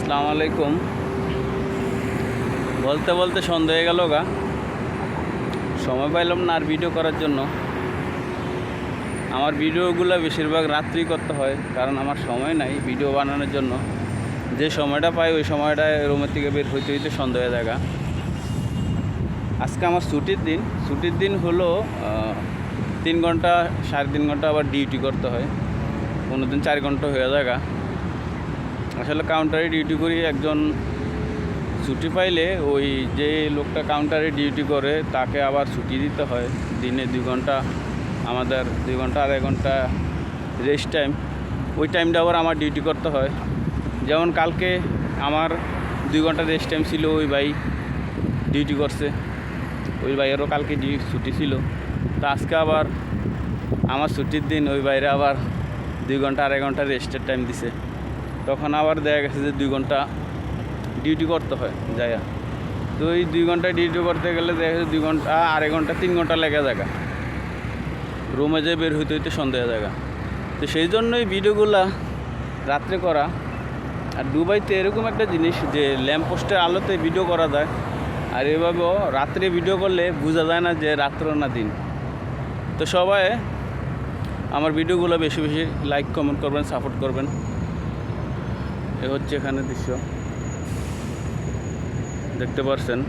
আসসালামু আলাইকুম। বলতে বলতে সন্ধ্যা হয়ে গেল গা, সময় পাইলাম না আর ভিডিও করার জন্য। আমার ভিডিওগুলো বেশিরভাগ রাত্রি করতে হয়, কারণ আমার সময় নাই ভিডিও বানানোর জন্য। যে সময়টা পাই ওই সময়টায় রুমের থেকে বের হইতে হইতে সন্ধ্যা হয়ে যায়। আজকে আমার ছুটির দিন হলো 3 ঘন্টা 3.5 ঘন্টা আবার ডিউটি করতে হয়, কোনো দিন 4 ঘন্টা হয়ে যায়। আসলে কাউন্টারে ডিউটি করি, একজন ছুটি পাইলে ওই যে লোকটা কাউন্টারে ডিউটি করে তাকে আবার ছুটি দিতে হয়। দিনে 2 ঘন্টা, আমাদের 2 ঘন্টা 2.5 ঘন্টা রেস্ট টাইম, ওই টাইমটা আবার আমার ডিউটি করতে হয়। যেমন কালকে আমার 2 ঘন্টা রেস্ট টাইম ছিল, ওই ভাই ডিউটি করছে, ওই ভাইয়েরও কালকে ছুটি ছিল। তো আজকে আবার আমার ছুটির দিন, ওই বাইরে আবার 2 ঘন্টা 2.5 ঘন্টা রেস্টের টাইম দিছে। তখন আবার দেখা গেছে যে 2 ঘন্টা ডিউটি করতে হয় যাইয়া। তো এই 2 ঘন্টা ডিউটি করতে গেলে দেখা যাচ্ছে 2 ঘন্টা 2.5 ঘন্টা 3 ঘন্টা লেগে জায়গা, রুমে যেয়ে বের হইতে হইতে সন্ধ্যা জায়গা। তো সেই জন্যই ভিডিওগুলা রাত্রে করা। আর দুবাইতে এরকম একটা জিনিস যে ল্যাম্প পোস্টের আলোতে ভিডিও করা যায়, আর এভাবেও রাত্রে ভিডিও করলে বোঝা যায় না যে রাত্র না দিন। তো সবাই আমার ভিডিওগুলো বেশি বেশি লাইক কমেন্ট করবেন, সাপোর্ট করবেন। এ হচ্ছে এখানে দৃশ্য দেখতে পাচ্ছেন।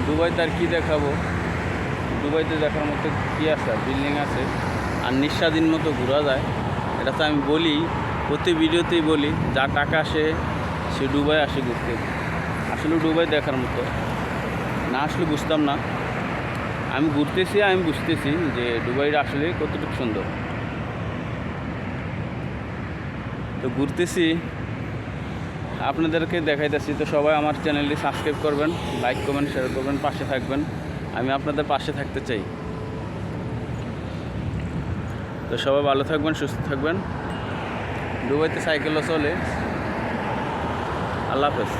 দুবাইতে আর কী দেখাবো, দুবাইতে দেখার মতো কী আছে, বিল্ডিং আছে আর নিঃস্বাধীন মতো ঘোরা যায়। এটা তো আমি বলি, প্রতি ভিডিওতেই বলি, যার টাকা আসে সে দুবাই আসে ঘুরতে। আসলে দুবাই দেখার মতো না, আসলে বুঝতাম না। আমি ঘুরতেছি, আমি বুঝতেছি যে দুবাইটা আসলে কতটুকু সুন্দর। তো ঘুরতেছি, আপনাদেরকে দেখাইতেছি। তো সবাই আমার চ্যানেলটি সাবস্ক্রাইব করবেন, লাইক করবেন, শেয়ার করবেন, পাশে থাকবেন। আমি আপনাদের পাশে থাকতে চাই। তো সবাই ভালো থাকবেন, সুস্থ থাকবেন। দুবাইতে সাইকেলও চলে। আল্লাহ হাফেজ।